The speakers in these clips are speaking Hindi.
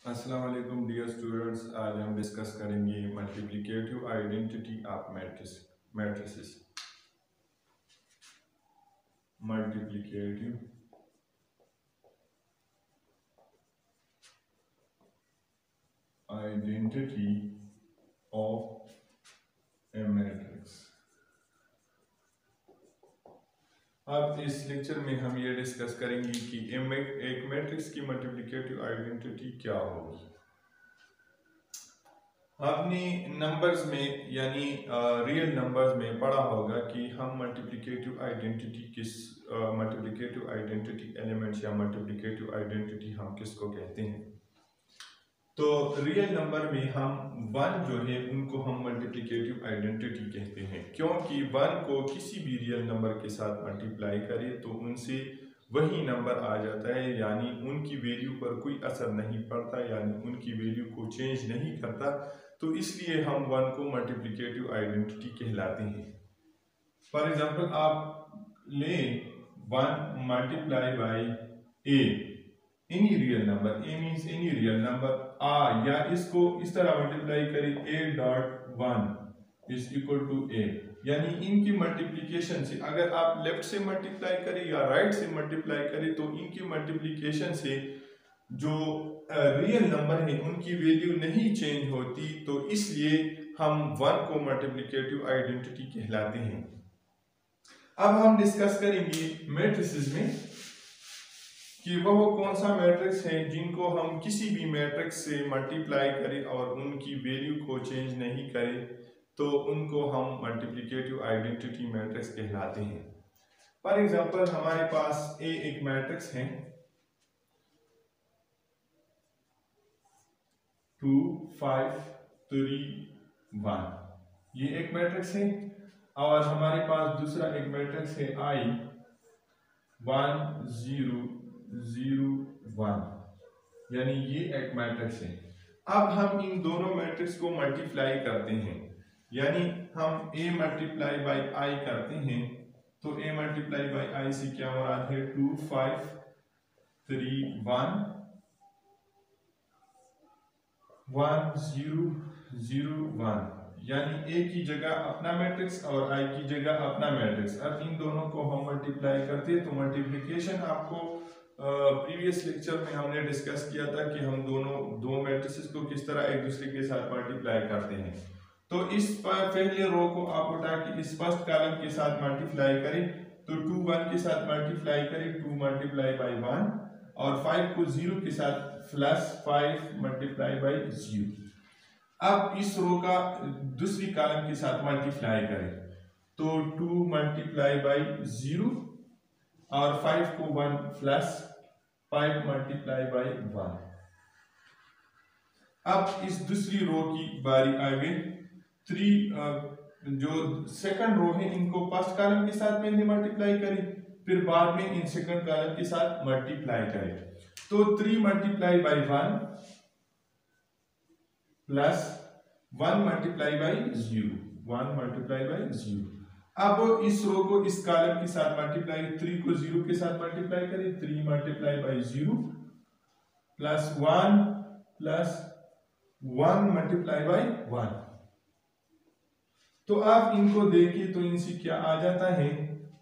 अस्सलाम वालेकुम डियर स्टूडेंट्स। आज हम डिस्कस करेंगे multiplicative identity of matrices. Multiplicative identity of A matrix. अब इस लेक्चर में हम ये डिस्कस करेंगे कि एक मैट्रिक्स की मल्टीप्लिकेटिव आइडेंटिटी क्या होगी। आपने नंबर्स में यानी रियल नंबर्स में पढ़ा होगा कि हम मल्टीप्लिकेटिव आइडेंटिटी एलिमेंट्स या मल्टीप्लिकेटिव आइडेंटिटी हम किसको कहते हैं। तो रियल नंबर में हम वन जो है उनको हम मल्टीप्लिकेटिव आइडेंटिटी कहते हैं, क्योंकि वन को किसी भी रियल नंबर के साथ मल्टीप्लाई करें तो उनसे वही नंबर आ जाता है, यानी उनकी वैल्यू पर कोई असर नहीं पड़ता, यानी उनकी वैल्यू को चेंज नहीं करता। तो इसलिए हम वन को मल्टीप्लिकेटिव आइडेंटिटी कहलाते हैं। फॉर एग्जांपल आप ले one multiply by A, any real number, A means any real number आ, या इसको इस तरह मल्टीप्लाई करें A dot one is equal to A, यानी इनकी मल्टीप्लिकेशन से अगर आप लेफ्ट से मल्टीप्लाई करें या राइट से मल्टीप्लाई करें तो इनकी मल्टीप्लिकेशन से जो रियल नंबर है उनकी वैल्यू नहीं चेंज होती। तो इसलिए हम वन को मल्टीप्लिकेटिव आइडेंटिटी कहलाते हैं। अब हम डिस्कस करेंगे मैट्रिसेस में कि वह कौन सा मैट्रिक्स है जिनको हम किसी भी मैट्रिक्स से मल्टीप्लाई करें और उनकी वैल्यू को चेंज नहीं करें, तो उनको हम मल्टीप्लिकेटिव आइडेंटिटी मैट्रिक्स कहलाते हैं। फॉर एग्जांपल हमारे पास ए एक मैट्रिक्स है 2 5 3 1, ये एक मैट्रिक्स है। और हमारे पास दूसरा एक मैट्रिक्स है आई 1 0 0 1, यानी ये एक मैट्रिक्स है। अब हम इन दोनों मैट्रिक्स को मल्टीप्लाई करते हैं, यानी हम a मल्टीप्लाई बाई आई करते हैं। तो a मल्टीप्लाई बाई आई से क्या मुराद है 2 5 3 1 1 0 0 1, यानी a की जगह अपना मैट्रिक्स और i की जगह अपना मैट्रिक्स। अब इन दोनों को हम मल्टीप्लाई करते हैं तो मल्टीप्लिकेशन आपको प्रीवियस लेक्चर में हमने डिस्कस किया था कि हम दो मैट्रिसेस को किस तरह एक दूसरे के साथ मल्टीप्लाई करते हैं। तो इस पहले रो को आप उठा के इस फर्स्ट कॉलम के साथ मल्टीप्लाई करें, तो 2 1 के साथ मल्टीप्लाई करें 2 मल्टीप्लाई बाई 1, और 5 को 0 के साथ प्लस 5 मल्टीप्लाई बाई 0। अब इस रो का दूसरी कॉलम के साथ मल्टीप्लाई करें, तो 2 मल्टीप्लाई बाई 0 और 5 को 1 प्लस 5 मल्टीप्लाई बाई 1। अब इस दूसरी रो की बारी आ गई। जो सेकंड रो है इनको फर्स्ट कॉलम के साथ में मल्टीप्लाई करें, फिर बाद में इन सेकंड कॉलम के साथ मल्टीप्लाई करें। तो 3 multiply by 1 plus 1 multiply by 0, 1 multiply by 0। अब इस रो को इस कॉलम के साथ मल्टीप्लाई, 3 को 0 के साथ मल्टीप्लाई करें, 3 multiply by 0 plus 1 multiply by 1। तो आप इनको देखिए तो इनसे क्या आ जाता है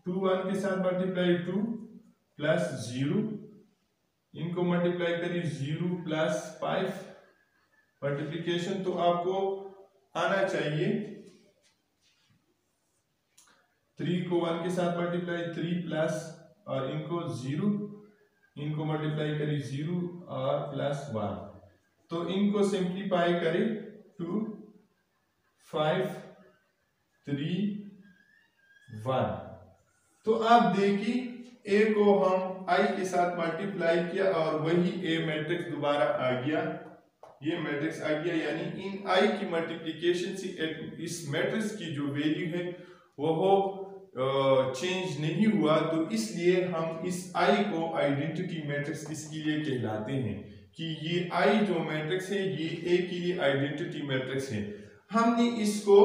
2 1 के साथ मल्टीप्लाई 2 प्लस 0, इनको मल्टीप्लाई करिए 0 प्लस 5 मल्टीप्लिकेशन, तो आपको आना चाहिए 3 को 1 के साथ मल्टीप्लाई 3 प्लस और इनको 0, इनको मल्टीप्लाई करिए 0 और प्लस 1, तो इनको सिंप्लीफाई करें 2 5 3 1। तो आप देखिए a को हम i के साथ मल्टीप्लाई किया और वही a मैट्रिक्स दोबारा आ गया, ये मैट्रिक्स आ गया, यानी इन i की मल्टीप्लिकेशन से इस मैट्रिक्स की जो वैल्यू है वो चेंज नहीं हुआ। तो इसलिए हम इस i को आइडेंटिटी मैट्रिक्स इसके लिए कहलाते हैं कि ये i जो मैट्रिक्स है ये a के लिए आइडेंटिटी मैट्रिक्स है। हमने इसको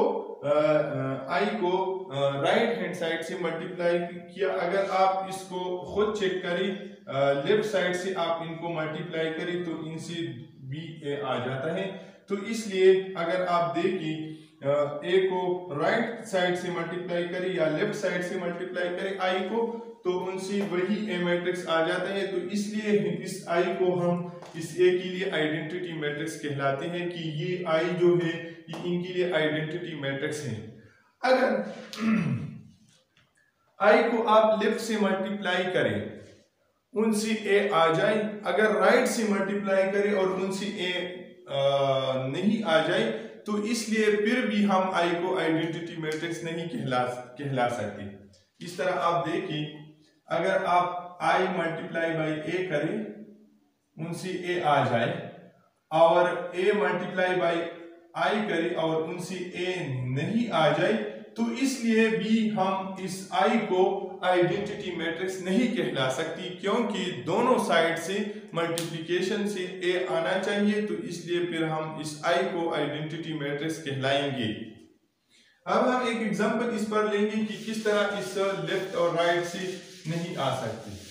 i को राइट हैंड साइड से मल्टीप्लाई किया। अगर आप इसको खुद चेक करें लेफ्ट साइड से आप इनको मल्टीप्लाई करें तो इनसे बी ए आ जाता है। तो इसलिए अगर आप देखें ए को राइट साइड से मल्टीप्लाई करें या लेफ्ट साइड से मल्टीप्लाई करें आई को, तो उनसे वही ए मैट्रिक्स आ जाता है। तो इसलिए इस आई को हम इस ए के लिए आइडेंटिटी मैट्रिक्स कहलाते हैं कि ये आई जो है ये इनके लिए आइडेंटिटी मैट्रिक्स है। अगर आई को आप लेफ्ट से मल्टीप्लाई करें उनसे ए आ जाए, अगर राइट से मल्टीप्लाई करें और उनसे ए नहीं आ जाए, तो इसलिए फिर भी हम आई को आइडेंटिटी मैट्रिक्स नहीं कहला सकते। इस तरह आप देखिए, अगर आप आई मल्टीप्लाई बाई ए करें उनसे ए आ जाए और ए मल्टीप्लाई बाई आई करें और उनसे ए नहीं आ जाए, तो इसलिए भी हम इस आई को आइडेंटिटी मैट्रिक्स नहीं कहला सकती, क्योंकि दोनों साइड से मल्टीप्लिकेशन से ए आना चाहिए। तो इसलिए फिर हम इस आई को आइडेंटिटी मैट्रिक्स कहलाएंगे। अब हम एक एग्जांपल इस पर लेंगे कि किस तरह इस लेफ्ट और राइट से नहीं आ सकती।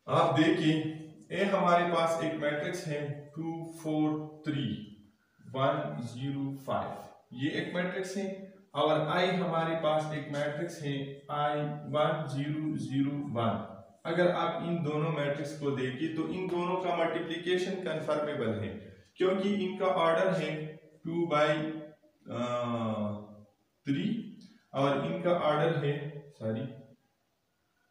आप देखिए, ए हमारे पास एक मैट्रिक्स है 2 4 3 1 0 5, ये एक मैट्रिक्स है। और आई हमारे पास एक मैट्रिक्स है आई 1 0 0 1। अगर आप इन दोनों मैट्रिक्स को देखिए तो इन दोनों का मल्टीप्लिकेशन कन्फर्मेबल है, क्योंकि इनका ऑर्डर है 2 बाई 3 और इनका ऑर्डर है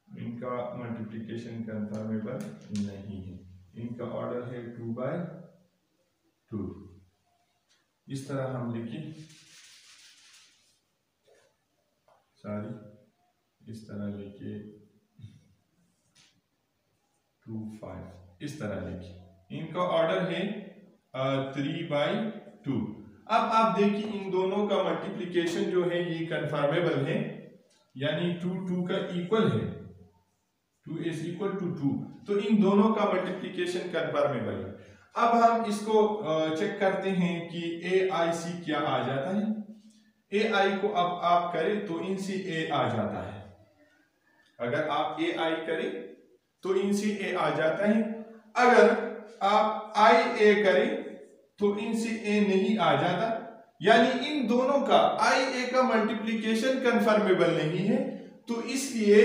इनका मल्टीप्लिकेशन कन्फर्मेबल नहीं है, इनका ऑर्डर है 2 बाई 2। इस तरह हम लिखें, इस तरह लिखिए 2 5, इस तरह लिखिए, इनका ऑर्डर है 3 बाई 2। अब आप देखिए इन दोनों का मल्टीप्लिकेशन जो है ये कन्फर्मेबल है, यानी 2 2 का इक्वल है, 2 is equal to 2। तो इन दोनों का मल्टीप्लिकेशन कन्फर्मेबल है। अब हम इसको चेक करते हैं कि ए आई सी क्या आ जाता है। ए आई को अब आप करें तो इनसे ए आ जाता है, अगर आप ए आई करें तो इनसे ए आ जाता है। अगर आप आई ए करें तो इनसे ए नहीं आ जाता, यानी इन दोनों का आई ए का मल्टीप्लिकेशन कन्फर्मेबल नहीं है। तो इसलिए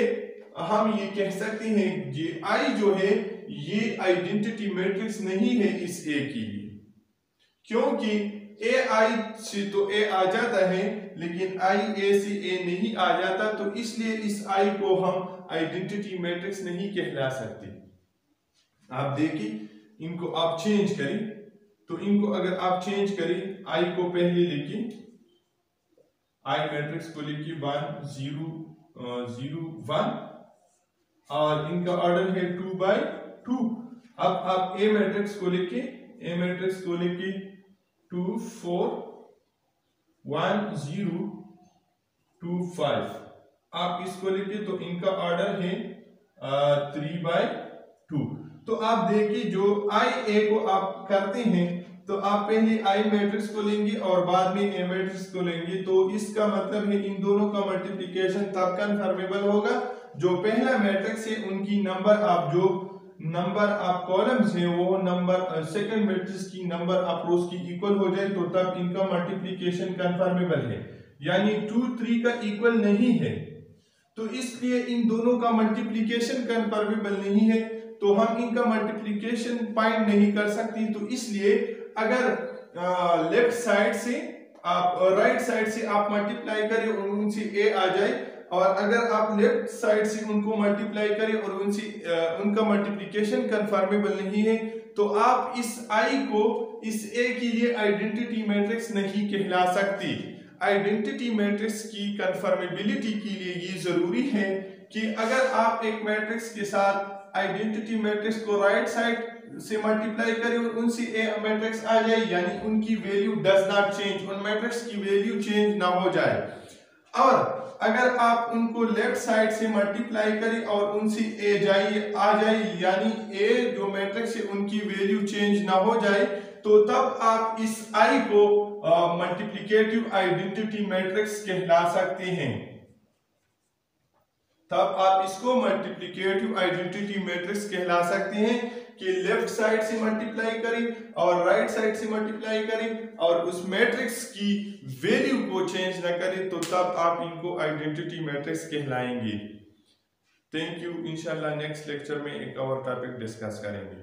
हम ये कह सकते हैं ये आई जो है ये आइडेंटिटी मैट्रिक्स नहीं है इस ए के लिए, क्योंकि ए आई से तो ए आ जाता है लेकिन आई ए से ए नहीं आ जाता। तो इसलिए इस आई को हम आइडेंटिटी मैट्रिक्स नहीं कहला सकते। आप देखिए इनको आप चेंज करें, तो इनको अगर आप चेंज करें, आई को पहले लिखिए, आई मैट्रिक्स को लिखिए 1 0 0 1 और इनका ऑर्डर है 2 बाई 2। अब आप ए मैट्रिक्स को लिखिए, ए मैट्रिक्स को लिखिए 2 4 1 0 2 5। आप इसको लिखिए तो इनका ऑर्डर है 3 बाई 2। तो आप देखिए जो आई ए को आप करते हैं तो आप पहले आई मैट्रिक्स को लेंगे और बाद में ए मैट्रिक्स को लेंगे। तो इसका मतलब है इन दोनों का मल्टीप्लिकेशन तब कन्फर्मेबल होगा जो पहला मैट्रिक्स है उनकी नंबर आप कॉलम्स है वो नंबर सेकंड मैट्रिक्स की नंबर आप रोज की इक्वल हो जाए, तो तब इनका मल्टीप्लिकेशन कन्फर्मेबल है। यानी 2 3 का इक्वल नहीं है, तो इसलिए इन दोनों का मल्टीप्लिकेशन कन्फर्मेबल नहीं है, तो हम इनका मल्टीप्लिकेशन फाइंड नहीं कर सकते। तो इसलिए अगर लेफ्ट साइड से आप राइट साइड से आप मल्टीप्लाई करें और उनसे ए आ जाए, और अगर आप लेफ्ट साइड से उनको मल्टीप्लाई करें और उनसे उनका मल्टीप्लिकेशन कन्फर्मेबल नहीं है, तो आप इस आई को इस ए के लिए आइडेंटिटी मैट्रिक्स नहीं कहला सकती। आइडेंटिटी मैट्रिक्स की कन्फर्मेबिलिटी के लिए ये जरूरी है कि अगर आप एक मैट्रिक्स के साथ आइडेंटिटी मैट्रिक्स को राइट साइड से मल्टीप्लाई करें और उनसे ए मैट्रिक्स आ जाए, यानी उनकी वैल्यू डज नॉट चेंज, उन मैट्रिक्स की वैल्यू चेंज ना हो जाए। और अगर आप उनको लेफ्ट साइड से मल्टीप्लाई करें और उनसे ए आ जाए, यानी ए जो मैट्रिक्स है उनकी वैल्यू चेंज ना हो जाए, तो तब आप इस आई को मल्टीप्लिकेटिव आइडेंटिटी मैट्रिक्स कहला सकते हैं। तब आप इसको मल्टीप्लिकेटिव आइडेंटिटी मैट्रिक्स कहला सकते हैं कि लेफ्ट साइड से मल्टीप्लाई करें और राइट साइड से मल्टीप्लाई करें और उस मैट्रिक्स की वैल्यू को चेंज ना करें, तो तब आप इनको आइडेंटिटी मैट्रिक्स कहलाएंगे। Thank you. इंशाल्लाह नेक्स्ट लेक्चर में एक और टॉपिक डिस्कस करेंगे।